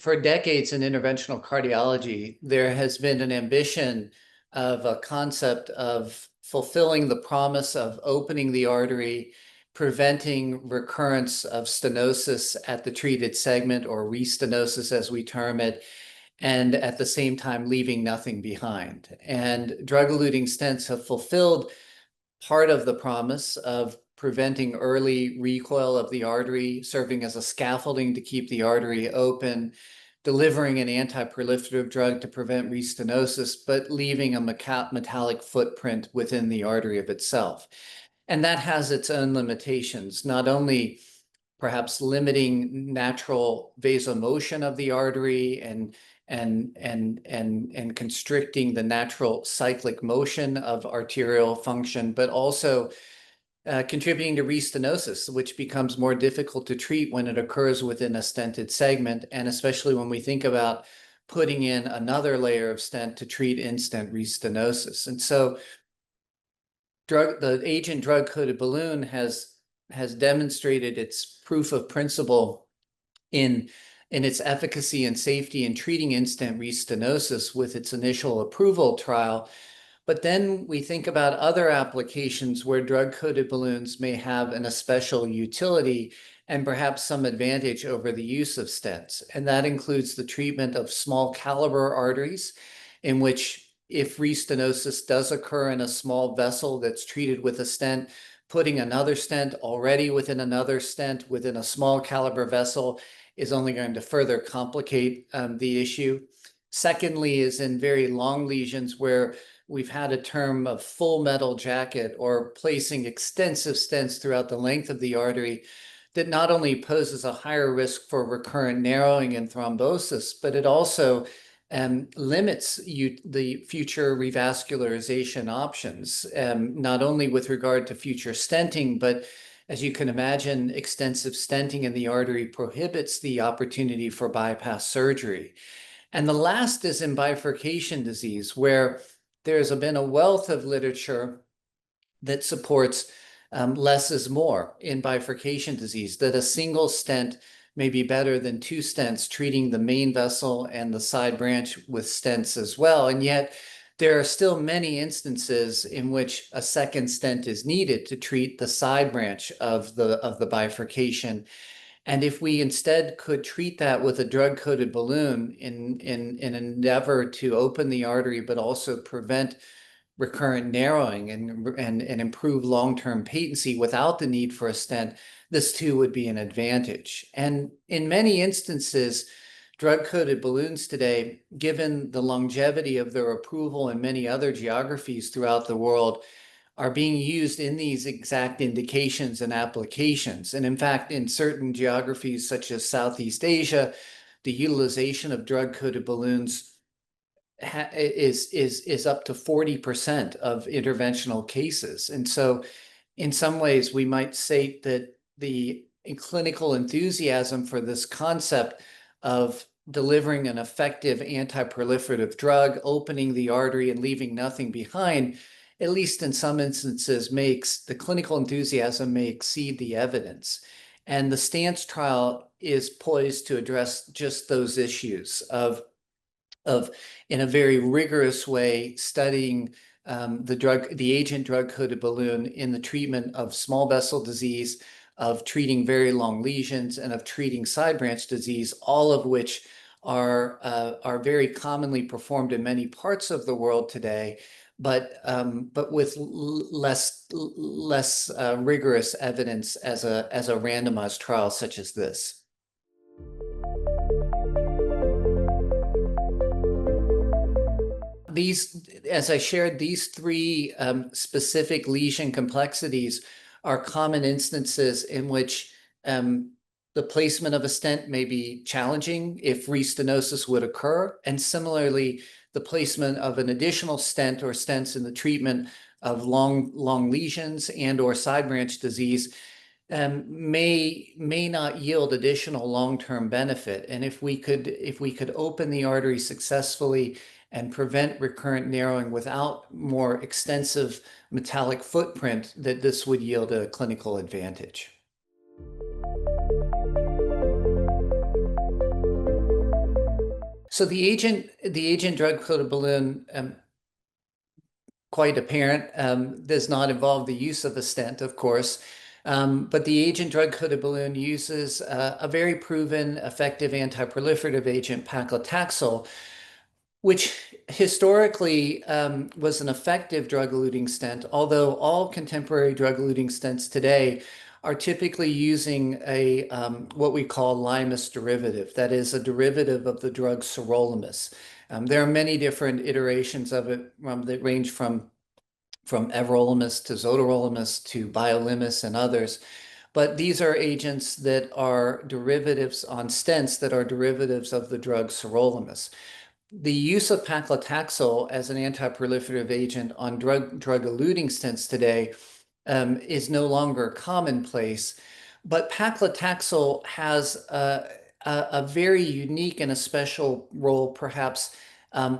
For decades in interventional cardiology, there has been an ambition of a concept of fulfilling the promise of opening the artery, preventing recurrence of stenosis at the treated segment, or restenosis as we term it, and at the same time leaving nothing behind. And drug-eluting stents have fulfilled part of the promise of preventing early recoil of the artery, serving as a scaffolding to keep the artery open, delivering an anti-proliferative drug to prevent restenosis, but leaving a metallic footprint within the artery of itself. And that has its own limitations, not only perhaps limiting natural vasomotion of the artery and constricting the natural cyclic motion of arterial function, but also contributing to restenosis, which becomes more difficult to treat when it occurs within a stented segment, and especially when we think about putting in another layer of stent to treat in-stent restenosis. And so the agent drug-coated balloon has demonstrated its proof of principle in its efficacy and safety in treating in-stent restenosis with its initial approval trial. But then we think about other applications where drug-coated balloons may have an especial utility and perhaps some advantage over the use of stents. And that includes the treatment of small caliber arteries, in which if restenosis does occur in a small vessel that's treated with a stent, putting another stent already within another stent within a small caliber vessel is only going to further complicate the issue. Secondly is in very long lesions where we've had a term of full metal jacket, or placing extensive stents throughout the length of the artery, that not only poses a higher risk for recurrent narrowing and thrombosis, but it also limits the future revascularization options, not only with regard to future stenting, but as you can imagine, extensive stenting in the artery prohibits the opportunity for bypass surgery. And the last is in bifurcation disease, where there's been a wealth of literature that supports less is more in bifurcation disease, that a single stent may be better than two stents, treating the main vessel and the side branch with stents as well. And yet there are still many instances in which a second stent is needed to treat the side branch of the bifurcation. And if we instead could treat that with a drug-coated balloon in an endeavor to open the artery, but also prevent recurrent narrowing and improve long-term patency without the need for a stent, this too would be an advantage. And in many instances, drug-coated balloons today, given the longevity of their approval in many other geographies throughout the world, are being used in these exact indications and applications. And in fact, in certain geographies such as Southeast Asia, the utilization of drug-coated balloons is up to 40% of interventional cases. And so in some ways, we might say that the clinical enthusiasm for this concept of delivering an effective anti-proliferative drug, opening the artery and leaving nothing behind, at least in some instances, the clinical enthusiasm may exceed the evidence. And the stance trial is poised to address just those issues of in a very rigorous way, studying the agent drug-coated balloon in the treatment of small vessel disease, of treating very long lesions, and of treating side branch disease, all of which are very commonly performed in many parts of the world today, but with less rigorous evidence as a randomized trial such as this. As I shared, these three specific lesion complexities are common instances in which the placement of a stent may be challenging if restenosis would occur. And similarly, the placement of an additional stent or stents in the treatment of long lesions and or side branch disease may not yield additional long-term benefit. And if we could open the artery successfully and prevent recurrent narrowing without more extensive metallic footprint, that this would yield a clinical advantage. So the agent drug-coated balloon, quite apparent, does not involve the use of a stent, of course. But the agent drug-coated balloon uses a very proven effective antiproliferative agent, paclitaxel, which historically was an effective drug-eluting stent, although all contemporary drug-eluting stents today are typically using a what we call limus derivative. That is a derivative of the drug sirolimus. There are many different iterations of it that range from everolimus to zotolimus to biolimus and others. But these are agents that are derivatives on stents that are derivatives of the drug sirolimus. The use of paclitaxel as an antiproliferative agent on drug-eluting stents today is no longer commonplace, but paclitaxel has a very unique and a special role, perhaps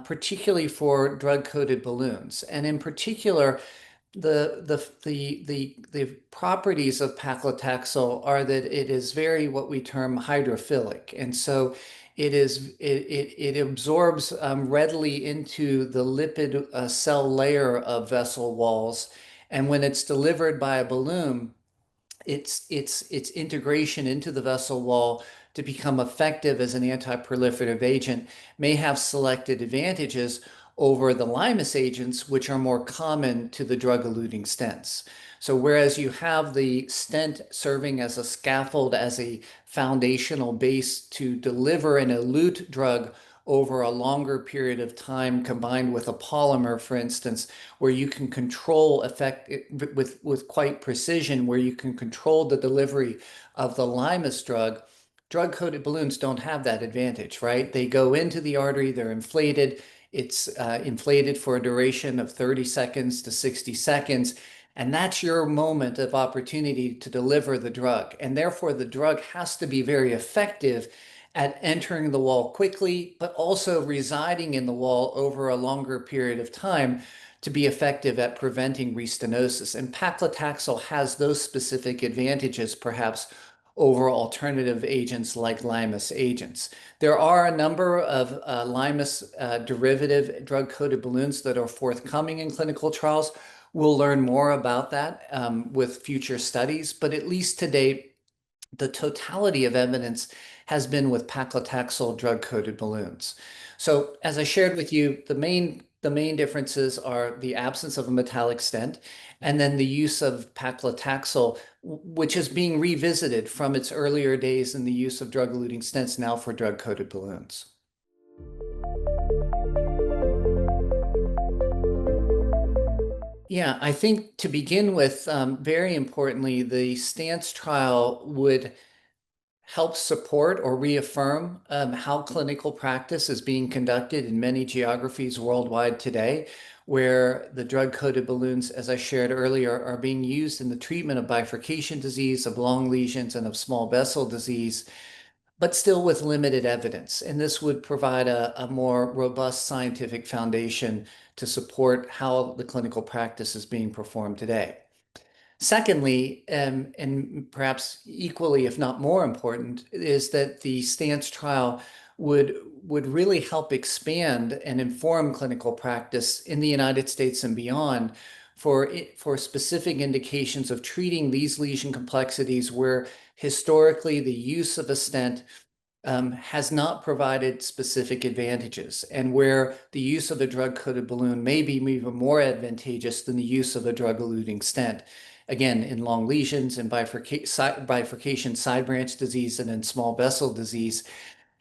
particularly for drug-coated balloons. And in particular, the properties of paclitaxel are that it is very what we term hydrophilic. And so it absorbs readily into the lipid cell layer of vessel walls. And when it's delivered by a balloon, its integration into the vessel wall to become effective as an antiproliferative agent may have selected advantages over the limus agents, which are more common to the drug-eluting stents. So whereas you have the stent serving as a scaffold, as a foundational base to deliver an elute drug over a longer period of time, combined with a polymer, for instance, where you can control effect with quite precision, where you can control the delivery of the limus drug, drug-coated balloons don't have that advantage, right? They go into the artery, they're inflated. It's inflated for a duration of 30 seconds to 60 seconds. And that's your moment of opportunity to deliver the drug. And therefore, the drug has to be very effective at entering the wall quickly, but also residing in the wall over a longer period of time to be effective at preventing restenosis. And paclitaxel has those specific advantages, perhaps, over alternative agents like limus agents. There are a number of limus derivative drug-coated balloons that are forthcoming in clinical trials. We'll learn more about that with future studies, but at least to date, the totality of evidence has been with paclitaxel drug-coated balloons. So as I shared with you, the main differences are the absence of a metallic stent and then the use of paclitaxel, which is being revisited from its earlier days in the use of drug-eluting stents now for drug-coated balloons. Yeah, I think to begin with, very importantly, the stance trial would help support or reaffirm how clinical practice is being conducted in many geographies worldwide today, where the drug-coated balloons, as I shared earlier, are being used in the treatment of bifurcation disease, of long lesions, and of small vessel disease, but still with limited evidence. And this would provide a more robust scientific foundation to support how the clinical practice is being performed today. Secondly, and perhaps equally, if not more important, is that the stance trial would really help expand and inform clinical practice in the United States and beyond for specific indications of treating these lesion complexities where historically the use of a stent has not provided specific advantages, and where the use of a drug-coated balloon may be even more advantageous than the use of a drug-eluting stent. Again, in long lesions, in bifurcation side branch disease, and in small vessel disease.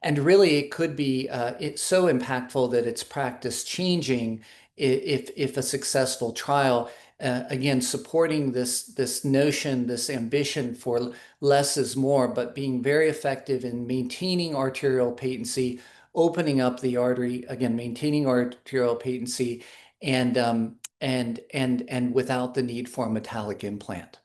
And really, it could be it's so impactful that it's practice changing if a successful trial, again, supporting this notion, this ambition for less is more, but being very effective in maintaining arterial patency, opening up the artery, again, maintaining arterial patency, and without the need for a metallic implant.